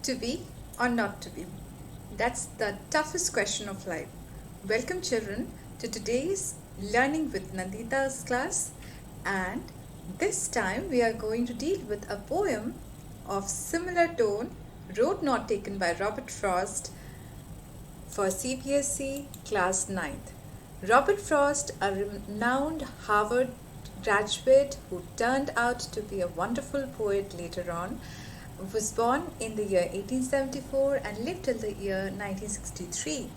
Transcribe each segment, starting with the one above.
To be or not to be? That's the toughest question of life. Welcome, children, to today's Learning with Nandita's class. And this time we are going to deal with a poem of similar tone, Road Not Taken by Robert Frost for CBSE Class 9th. Robert Frost, a renowned Harvard graduate who turned out to be a wonderful poet later on, was born in the year 1874 and lived till the year 1963.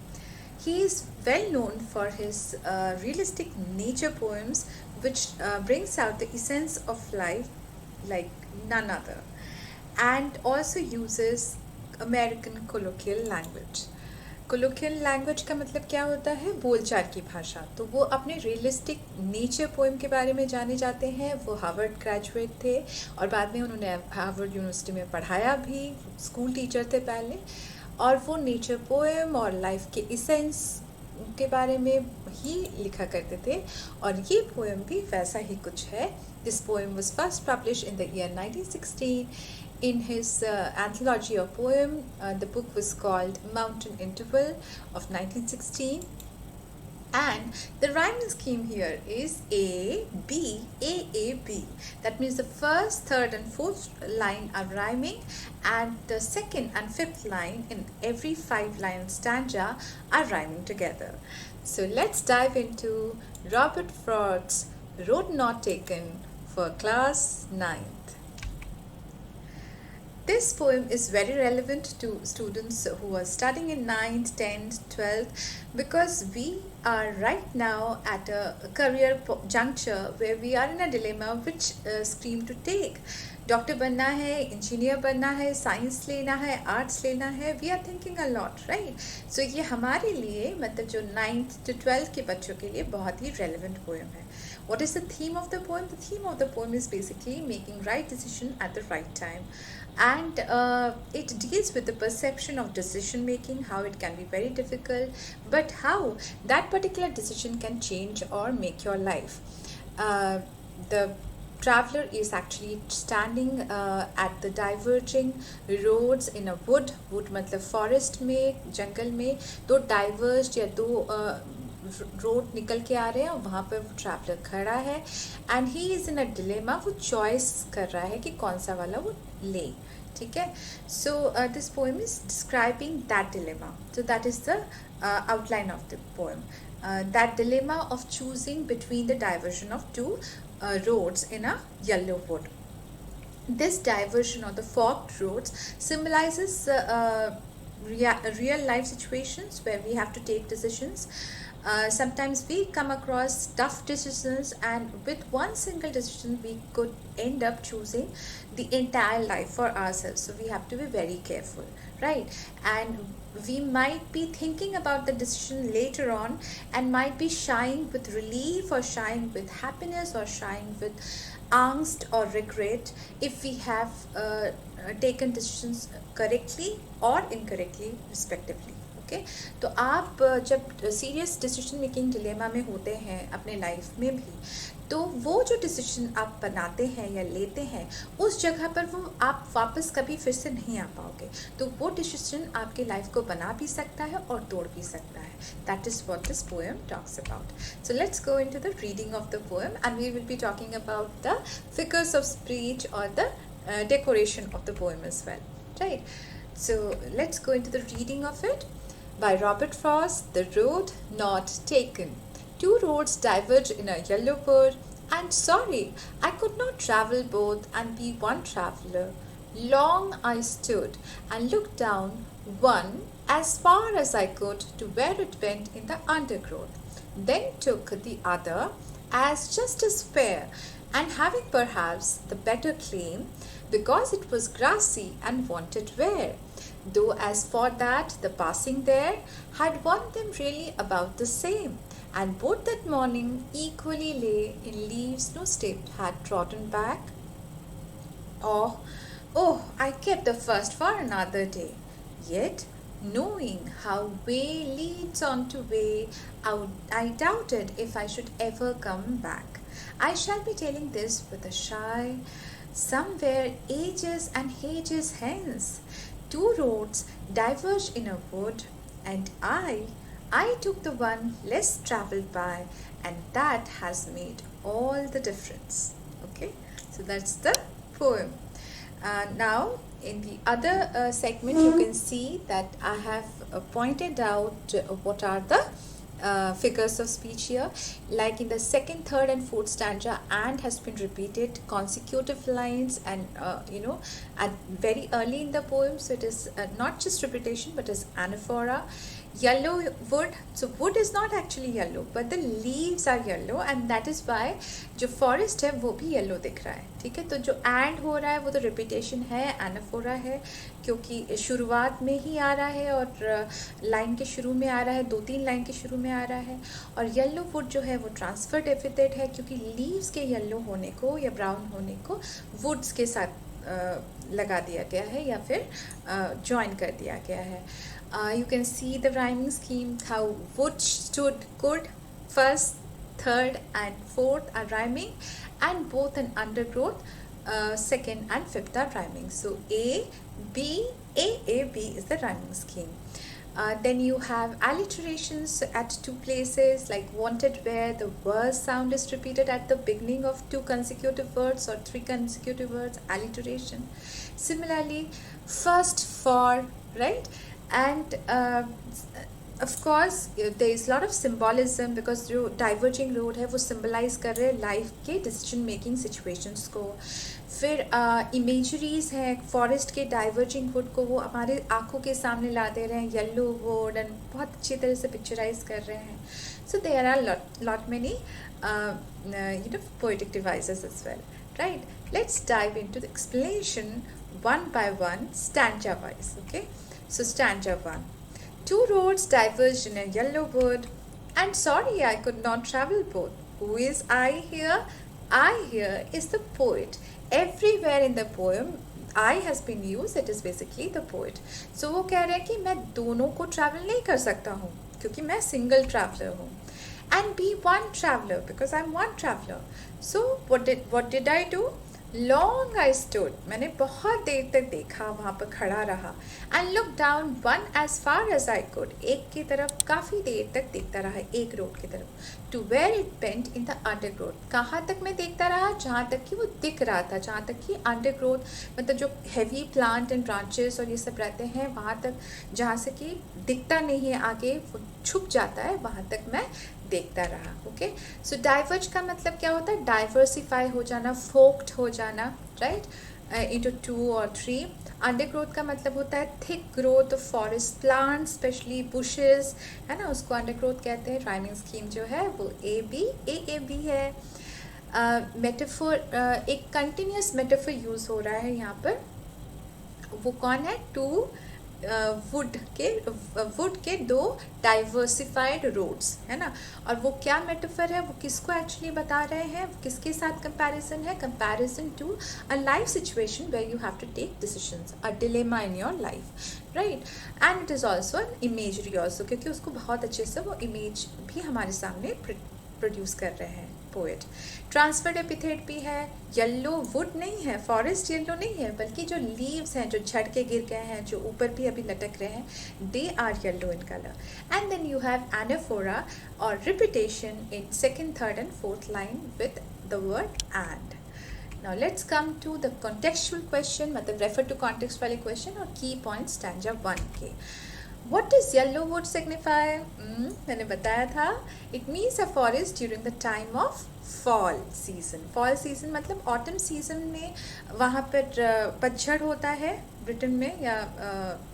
He is well known for his realistic nature poems, which brings out the essence of life like none other, and also uses American colloquial language. Colloquial language का मतलब क्या होता है? बोलचाल की भाषा. तो वो अपने रियलिस्टिक नेचर पोएम के बारे में जाने जाते हैं. वो हार्वर्ड ग्रेजुएट थे और बाद में उन्होंने हार्वर्ड यूनिवर्सिटी में पढ़ाया भी. स्कूल टीचर थे पहले, और वो नेचर पोएम और लाइफ के इसेंस के बारे में ही लिखा करते थे. और ये पोएम भी वैसा ही कुछ है. This poem was first publish in the year 1916 in his anthology of poem. The book was called Mountain Interval of 1916, and the rhyming scheme here is A B A A B. That means the first, third and fourth line are rhyming, and the second and fifth line in every 5-line stanza are rhyming together. So let's dive into Robert Frost's Road Not Taken for class 9th. This poem is very relevant to students who are studying in 9th, 10th, 12th, because we are right now at a career juncture where we are in a dilemma which stream to take. Doctor बनना है, engineer बनना है, science लेना है, arts लेना है. We are thinking a lot, right? So ये हमारे लिए, मतलब जो 9th to 12th के बच्चों के लिए बहुत ही रेलिवेंट पोएम है. What is the theme of the poem? The theme of the poem is basically making right decision at the right time. And it deals with the perception of decision making, how it can be very difficult, but how that particular decision can change or make your life. The traveler is actually standing at the diverging roads in a wood मतलब forest में, जंगल में दो diverged या दो road निकल के आ रहे हैं और वहाँ पर वो ट्रैवलर खड़ा है. And he is in a dilemma. वो चॉइस कर रहा है कि कौन सा वाला वो ले. ठीक है. So this poem is describing that dilemma. So that is the outline of the poem. That dilemma of choosing between the diversion of two roads in a yellow wood. This diversion or the forked roads symbolizes real life situations where we have to take decisions. Sometimes we come across tough decisions, and with one single decision we could end up choosing the entire life for ourselves. So we have to be very careful, right? And we might be thinking about the decision later on and might be shying with relief or shying with happiness or shying with angst or regret if we have taken decisions correctly or incorrectly respectively. Okay. तो आप जब serious decision making dilemma में होते हैं अपने life में भी, तो वो जो डिसीजन आप बनाते हैं या लेते हैं, उस जगह पर वो आप वापस कभी फिर से नहीं आ पाओगे. तो वो डिसीजन आपके लाइफ को बना भी सकता है और तोड़ भी सकता है. That is what this poem talks about. So let's go into the reading of the poem, and we will be talking about the figures of speech और the decoration of the poem as well, right? So let's go into the reading of it. By Robert Frost, The Road Not Taken. Two roads diverge in a yellow wood, and sorry, I could not travel both and be one traveler. Long I stood and looked down one as far as I could to where it went in the undergrowth, then took the other as just as fair, and having perhaps the better claim, because it was grassy and wanted wear. Though as for that, the passing there had won them really about the same, and both that morning equally lay in leaves no step had trodden back. Oh, I kept the first for another day, yet knowing how way leads on to way, I doubted if I should ever come back. I shall be telling this with a shy, somewhere ages and ages hence. two roads diverge in a wood, and I took the one less traveled by, and that has made all the difference. Okay, so that's the poem. Now in the other segment, you can see that I have pointed out what are the figures of speech here. Like in the second, third and fourth stanza, and has been repeated consecutive lines, and at very early in the poem, so it is not just repetition but is anaphora. Yellow wood, so wood is not actually yellow but the leaves are yellow, and that is why जो forest है वो भी yellow दिख रहा है. ठीक है, तो जो and हो रहा है वो तो repetition है, anaphora है, क्योंकि शुरुआत में ही आ रहा है और लाइन के शुरू में आ रहा है, 2-3 लाइन के शुरू में आ रहा है. और येलो वुड जो है वो ट्रांसफर्ड एपिथेट है, क्योंकि लीव्स के येलो होने को या ब्राउन होने को वुड्स के साथ लगा दिया गया है या फिर ज्वाइन कर दिया गया है. You can see the rhyming scheme, how wood stood good, first, third and fourth are rhyming, and both and undergrowth, second and fifth are rhyming. So A, B, A, B is the rhyming scheme. Then you have alliterations at two places, like wanted, where the verse sound is repeated at the beginning of 2 consecutive words or 3 consecutive words, alliteration. Similarly, first, for, right? And of course there is a lot of symbolism, because जो diverging road है वो symbolize कर रहे हैं life के decision making situations को. फिर imageries हैं, forest के diverging wood को वो हमारे आँखों के सामने ला दे रहे हैं, yellow wood, and बहुत अच्छी तरह से picturize कर रहे हैं. So there are lot many poetic devices as well, right? Let's dive into the explanation one by one, stanza wise. Okay, so stanza 1. 2 roads diverged in a yellow wood, and sorry I could not travel both. Who is I here? I here is the poet. Everywhere in the poem I has been used. It is basically the poet. So वो कह रहे हैं कि मैं दोनों को travel नहीं कर सकता हूँ क्योंकि मैं single traveler हूँ, and be one traveler because I'm one traveler. So what did I do? Long I stood, मैंने बहुत देर तक देखा, वहाँ पर खड़ा रहा, and looked down one as far as I could, एक की तरफ काफ़ी देर तक देखता रहा, एक रोड की तरफ, to where it bent in the undergrowth, कहाँ तक मैं देखता रहा, जहाँ तक कि वो दिख रहा था, जहाँ तक कि undergrowth मतलब जो heavy plant and branches और ये सब रहते हैं वहाँ तक, जहाँ से कि दिखता नहीं है आगे, वो छुप जाता है, वहाँ तक मैं देखता रहा. ओके, सो डाइवर्ज का मतलब क्या होता है? डाइवर्सिफाई हो जाना, फोक्ड हो जाना, राइट, इनटू 2 और 3. अंडरग्रोथ का मतलब होता है thick growth of forest plant, specially bushes, है ना, उसको अंडरग्रोथ कहते हैं. राइमिंग स्कीम जो है वो ए बी है. मेटाफोर, एक कंटिन्यूस मेटाफोर यूज़ हो रहा है यहाँ पर. वो कौन है? 2 वुड के 2 डाइवर्सिफाइड रोड्स, है ना. और वो क्या मेटाफर है, वो किसको एक्चुअली बता रहे हैं, किसके साथ कंपैरिजन है? Comparison to a life situation where you have to take decisions, a dilemma in your life, right. And it is also an imagery also, क्योंकि उसको बहुत अच्छे से वो इमेज भी हमारे सामने प्रोड्यूस कर रहे हैं पोएट. ट्रांसफर्ड एपिथेट भी है. येलो वुड नहीं है, फॉरेस्ट येलो नहीं है, बल्कि जो लीव्स हैं जो झड़ के गिर गए हैं, जो ऊपर भी अभी लटक रहे हैं, they are yellow in colour. And then you have anaphora और repetition in second, third and fourth line with the word and. Now let's come to the contextual question, मतलब refer to context वाले question और key points stanza 1 के. What does yellow wood signify? मैंने बताया था, it means a forest during the time of fall season. Fall season मतलब autumn season में वहाँ पर पतझड़ होता है ब्रिटेन में या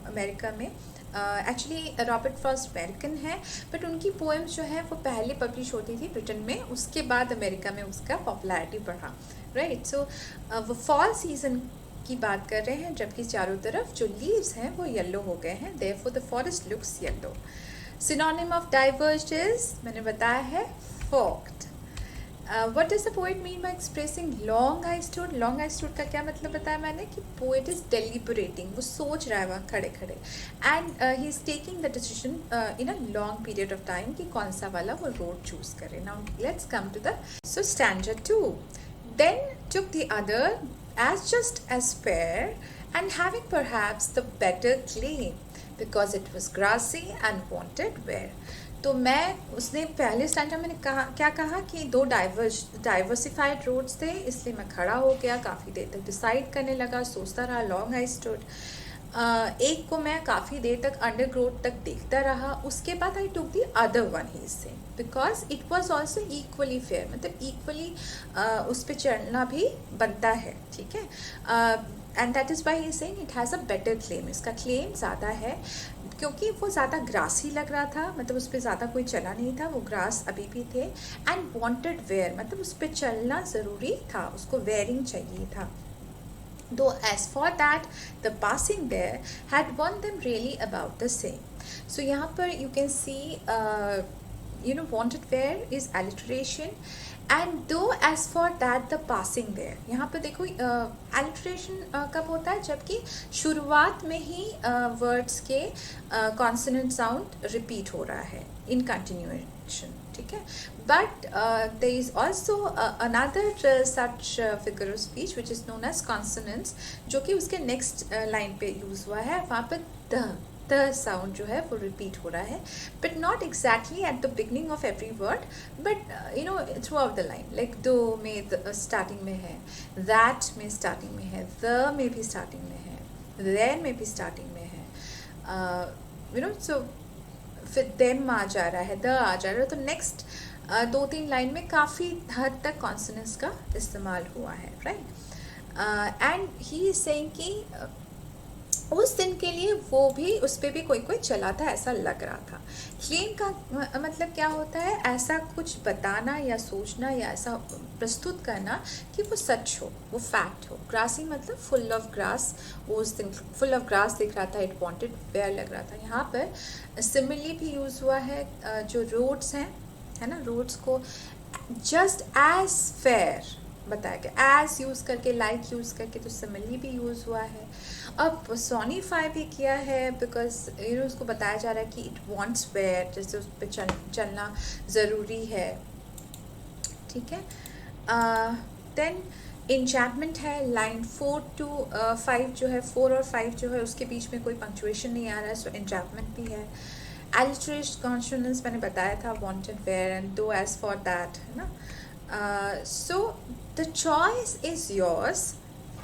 अमेरिका में. एक्चुअली रॉबर्ट फ्रॉस्ट अमेरिकन है, बट उनकी पोएम्स जो है वो पहले पब्लिश होती थी ब्रिटेन में, उसके बाद अमेरिका में उसका पॉपुलैरिटी बढ़ा, राइट. सो वो फॉल सीजन की बात कर रहे हैं, जबकि चारों तरफ जो लीव्स हैं वो येलो हो गए हैं. Therefore the forest looks yellow. Synonym of diverged is, मैंने बताया है, फोक्ड. What does the poet mean by expressing long I stood? Long I stood का क्या मतलब बताया मैंने, कि poet is deliberating, वो सोच रहा है वहाँ खड़े खड़े, and he is taking the decision in a long period of time कि कौन सा वाला वो road choose करे. Now let's come to the stanza 2. Then took the other as just as fair and having perhaps the better claim because it was grassy and wanted wear. तो मैं उसने पहले स्टैंडा मैंने कहा क्या कहा कि दो डाइवर्सिफाइड रोड्स थे, इसलिए मैं खड़ा हो गया, काफ़ी देर तक डिसाइड करने लगा, सोचता रहा, लॉन्ग आई स्टूड। एक को मैं काफ़ी देर तक अंडर ग्रोथ तक देखता रहा, उसके बाद आई टुक द अदर वन ही से because it was also equally fair, मतलब इक्वली उस पर चढ़ना भी बनता है, ठीक है। And that is why he saying it has a better claim, इसका क्लेम ज़्यादा है क्योंकि वो ज़्यादा ग्रासी लग रहा था, मतलब उस पर ज़्यादा कोई चला नहीं था, वो ग्रास अभी भी थे। एंड वॉन्टेड वेयर, मतलब उस पर चलना ज़रूरी था, उसको वेयरिंग चाहिए था। Though as for that, the passing there had won them really about the same. So यहाँ पर you can see wanted where is alliteration, and though as for that the passing there, यहाँ पर देखो alliteration कब होता है, जबकि शुरुआत में ही words के consonant sound repeat हो रहा है in continuation, ठीक है। But there is also another such figure of speech which is known as consonants, जो कि उसके next line पे use हुआ है, वहाँ पर the sound जो है वो repeat हो रहा है, but not exactly at the beginning of every word, but throughout the line, like do में starting में है, that में starting में है, the में भी starting में है, there में भी starting में है, so फिर them आ जा रहा है, the आ जा रहा है, तो next 2-3 लाइन में काफ़ी हद तक कॉन्सोनेंट्स का इस्तेमाल हुआ है, right. And he is saying कि उस दिन के लिए वो भी, उस पर भी कोई चला था ऐसा लग रहा था। क्लेम का मतलब क्या होता है, ऐसा कुछ बताना या सोचना या ऐसा प्रस्तुत करना कि वो सच हो, वो फैक्ट हो। ग्रासी मतलब फुल ऑफ ग्रास, वो उस दिन फुल ऑफ ग्रास दिख रहा था, इट वांटेड वेयर लग रहा था। यहाँ पर सिमिली भी यूज़ हुआ है, जो रोड्स हैं, है ना, रोड्स को जस्ट एज फेयर बताया गया, एज यूज़ करके, लाइक यूज़ करके, तो सिमिली भी यूज़ हुआ है। अब पर्सोनिफाई भी किया है बिकॉज उसको बताया जा रहा है कि इट वांट्स वेयर, जैसे उस पर चलना ज़रूरी है, ठीक है। देन इंचैंटमेंट है, लाइन 4 to 5 जो है, 4 और 5 जो है उसके बीच में कोई पंक्चुएशन नहीं आ रहा है, सो इंचैंटमेंट भी है। alliteration consonants मैंने बताया था, wanted where and though as for that, है ना। So the choice is yours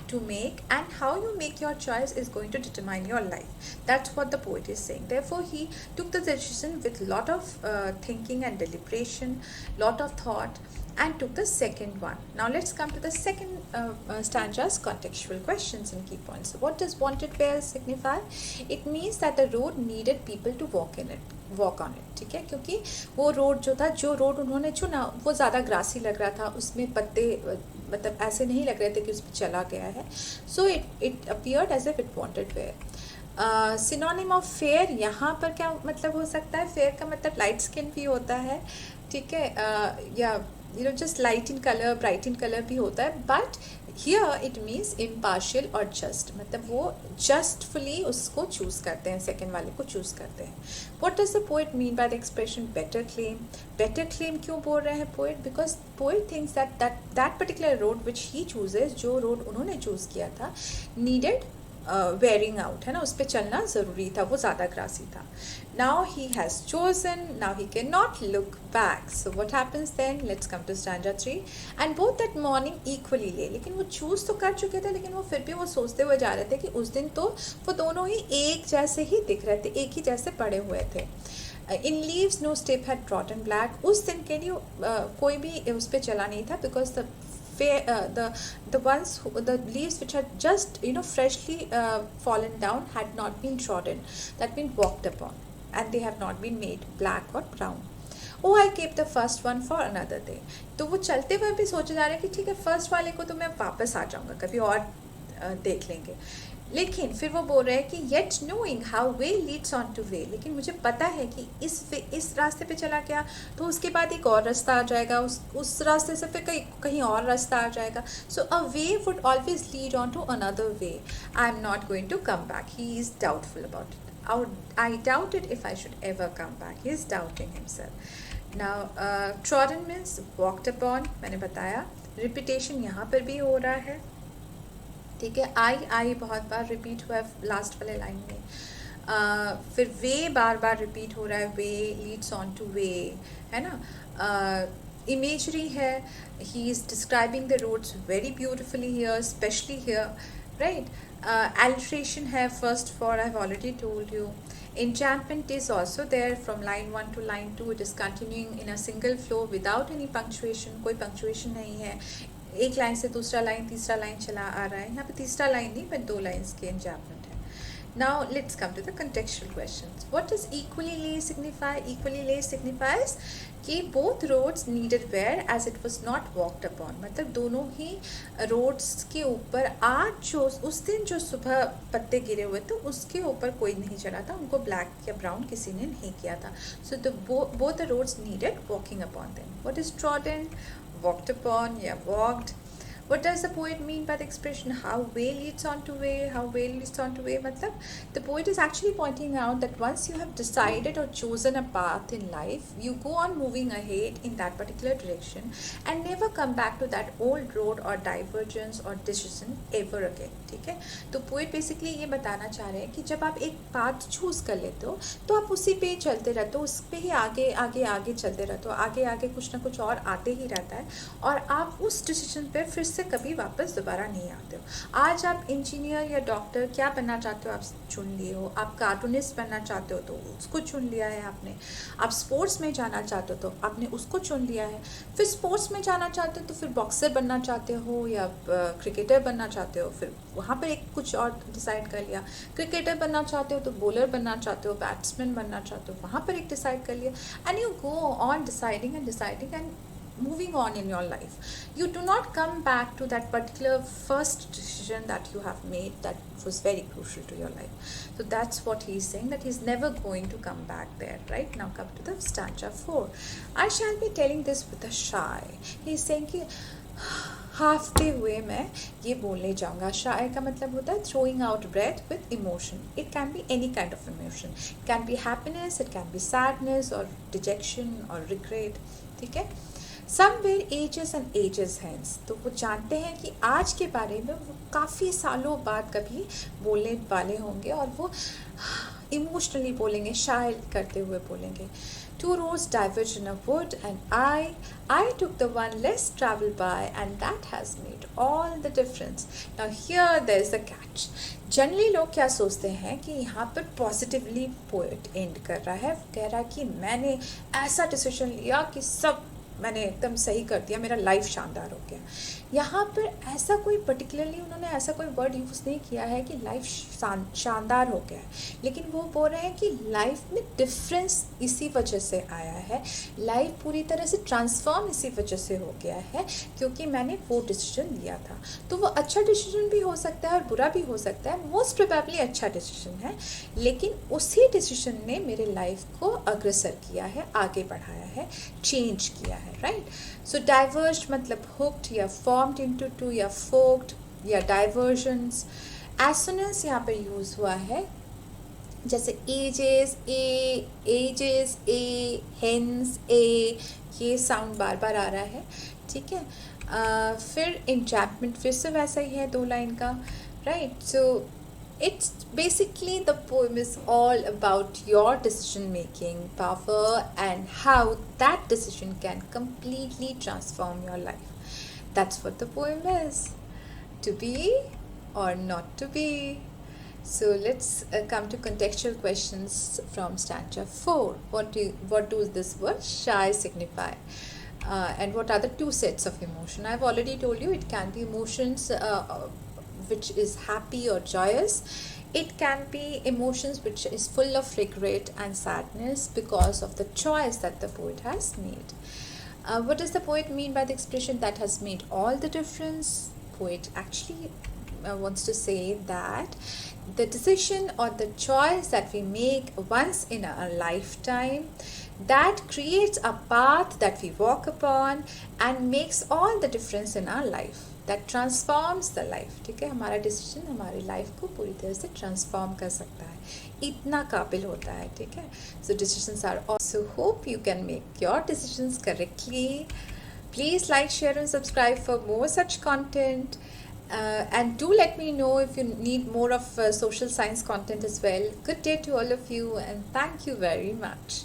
to make, and how you make your choice is going to determine your life. That's what the poet is saying. Therefore he took the decision with lot of thinking and deliberation, lot of thought, and took the second one. Now let's come to the second stanza's contextual questions and key points. So what does wanted where signify? It means that the road needed people to walk on it, ठीक है, क्योंकि वो road जो road उन्होंने चुना वो ज़्यादा grassy लग रहा था, उसमें पत्ते मतलब ऐसे नहीं लग रहे थे कि उस पर चला गया है, so it appeared as if it wanted wear. Synonym of fair यहाँ पर क्या मतलब हो सकता है, फेयर का मतलब लाइट स्किन भी होता है, ठीक है, या just light in colour, bright in colour भी होता है, but here it means impartial और जस्ट, मतलब वो जस्टफुली उसको चूज़ करते हैं, सेकेंड वाले को चूज़ करते हैं। What does the poet mean by the expression better claim? Better claim क्यों बोल रहे हैं poet? Because poet thinks that particular road which he chooses, जो रोड उन्होंने चूज़ किया था, नीडेड वेयरिंग आउट, है ना, उस पर चलना ज़रूरी था, वो ज़्यादा ग्रासी था। Now he has chosen, now he can not look back, so what happens then? Let's come to stanza 3। And both that morning equally lay, लेकिन वो चूज़ तो कर चुके थे, लेकिन वो फिर भी वो सोचते हुए जा रहे थे कि उस दिन तो वो दोनों ही एक जैसे ही दिख रहे थे, एक ही जैसे पड़े हुए थे। In leaves no step had trodden black, उस दिन के लिए कोई भी उस पर चला नहीं था, because the leaves which had just freshly fallen down had not been trodden, that means walked upon, and they have not been made black or brown. Oh, I kept the first one for another day. तो वो चलते हुए भी सोचे जा रहे हैं कि ठीक है, फर्स्ट वाले को तो मैं वापस आ जाऊँगा, कभी और देख लेंगे, लेकिन फिर वो बोल रहे हैं कि yet knowing how way leads on to वे, लेकिन मुझे पता है कि इस रास्ते पे चला गया तो उसके बाद एक और रास्ता आ जाएगा, उस रास्ते से फिर कहीं और रास्ता आ जाएगा, so a way would always lead on to another way, I am not going to come back, he is doubtful about it, I doubted if I should ever come back, he is doubting himself. Now trodden means walked upon, मैंने बताया, repetition यहाँ पर भी हो रहा है, ठीक है। आई बहुत बार रिपीट हुआ है लास्ट वाले लाइन में। फिर वे बार बार रिपीट हो रहा है, way leads on to way, है ना। इमेजरी है, he is describing the roads very beautifully here, specially here, right. Alliteration है, first for I've already told you. Enchantment is also there from line 1 to line 2. It is continuing in a single flow without any punctuation. कोई punctuation नहीं है, एक line से दूसरा line तीसरा line चला आ रहा है। यहाँ पे तीसरा लाइन नहीं बट 2 लाइन्स के enchantment है। Now let's come to the contextual questions. What does equally lay signify? Equally lay signifies कि both roads needed wear as it was not walked upon. मतलब दोनों ही रोड्स के ऊपर आज जो उस दिन जो सुबह पत्ते गिरे हुए थे उसके ऊपर कोई नहीं चढ़ा था, उनको ब्लैक या ब्राउन किसी ने नहीं किया था। So the both the roads needed walking upon them. What is trodden? Walked upon या walked. What does the poet mean by the expression how way leads on to way? How way leads on to way? मतलब the poet is actually pointing out that once you have decided or chosen a path in life, you go on moving ahead in that particular direction and never come back to that old road or divergence or decision ever again. ठीक है, तो poet basically ये बताना चाह रहे हैं कि जब आप एक path choose कर लेते हो तो आप उसी पे चलते रहते हो, उस पे ही आगे आगे आगे चलते रहते हो, आगे आगे कुछ ना कुछ और आते ही रहता है और आप उस डिसीजन पे फिर से कभी वापस दोबारा नहीं आते हो। आज आप इंजीनियर या डॉक्टर क्या बनना चाहते हो आप चुन लिए हो, आप कार्टूनिस्ट बनना चाहते हो तो उसको चुन लिया है आपने, आप स्पोर्ट्स में जाना चाहते हो तो आपने उसको चुन लिया है, फिर स्पोर्ट्स में जाना चाहते हो तो फिर बॉक्सर बनना चाहते हो या क्रिकेटर बनना चाहते हो, फिर वहाँ पर एक कुछ और डिसाइड कर लिया, क्रिकेटर बनना चाहते हो तो बॉलर बनना चाहते हो, बैट्समैन बनना चाहते हो, वहाँ पर एक डिसाइड कर लिया, and you go on deciding and moving on in your life. You do not come back to that particular first decision that you have made that was very crucial to your life. So that's what he's saying, that he's never going to come back there. Right now come to the stanza 4. I shall be telling this with a shy. He's saying कि हाफते हुए मैं ये बोलने जाऊँगा। शाय का मतलब होता है throwing out breath with emotion. It can be any kind of emotion. It can be happiness, it can be sadness or dejection or regret. ठीक है। Somewhere ages and ages hence, तो वो जानते हैं कि आज के बारे में वो काफ़ी सालों बाद कभी बोलने वाले होंगे और वो इमोशनली बोलेंगे, शायर करते हुए बोलेंगे। Two roads diverge in a wood and I took the one less traveled by and that has made all the difference. Now here there is a catch. Generally लोग क्या सोचते हैं कि यहाँ पर पॉजिटिवली पोएट एंड कर रहा है, कह रहा है कि मैंने ऐसा डिसीजन लिया कि सब मैंने एकदम सही कर दिया, मेरा लाइफ शानदार हो गया। यहाँ पर ऐसा कोई पर्टिकुलरली उन्होंने ऐसा कोई वर्ड यूज़ नहीं किया है कि लाइफ शानदार हो गया है, लेकिन वो बोल रहे हैं कि लाइफ में डिफरेंस इसी वजह से आया है, लाइफ पूरी तरह से ट्रांसफॉर्म इसी वजह से हो गया है क्योंकि मैंने वो डिसीजन लिया था। तो वो अच्छा डिसीजन भी हो सकता है और बुरा भी हो सकता है, मोस्ट प्रोबेबली अच्छा डिसीजन है, लेकिन उसी डिसीजन ने मेरे लाइफ को अग्रसर किया है, आगे बढ़ाया है, चेंज किया है। राइट, सो डाइवर्ज मतलब हुक्ड या फॉर्म्ड इनटू टू या फोक्ड या डाइवर्जन्स। एसोनेंस यहाँ पर यूज़ हुआ है, जैसे एजेस ए हेंस ए, ये साउंड बार बार आ रहा है। ठीक है, फिर enchantment फिर से वैसा ही है 2 लाइन का। Right, so it's basically the poem is all about your decision making power and how that decision can completely transform your life. That's what the poem is, to be or not to be. So let's come to contextual questions from stanza 4. What do this word shy signify? And what are the 2 sets of emotion? I've already told you it can be emotions which is happy or joyous. It can be emotions which is full of regret and sadness because of the choice that the poet has made. What does the poet mean by the expression that has made all the difference? Poet actually wants to say that the decision or the choice that we make once in a lifetime that creates a path that we walk upon and makes all the difference in our life, that transforms the life. ठीक है, हमारा decision हमारी life को पूरी तरह से transform कर सकता है, इतना काबिल होता है। ठीक है, so decisions are also, hope you can make your decisions correctly. Please like, share and subscribe for more such content. And do let me know if you need more of social science content as well. Good day to all of you, and thank you very much.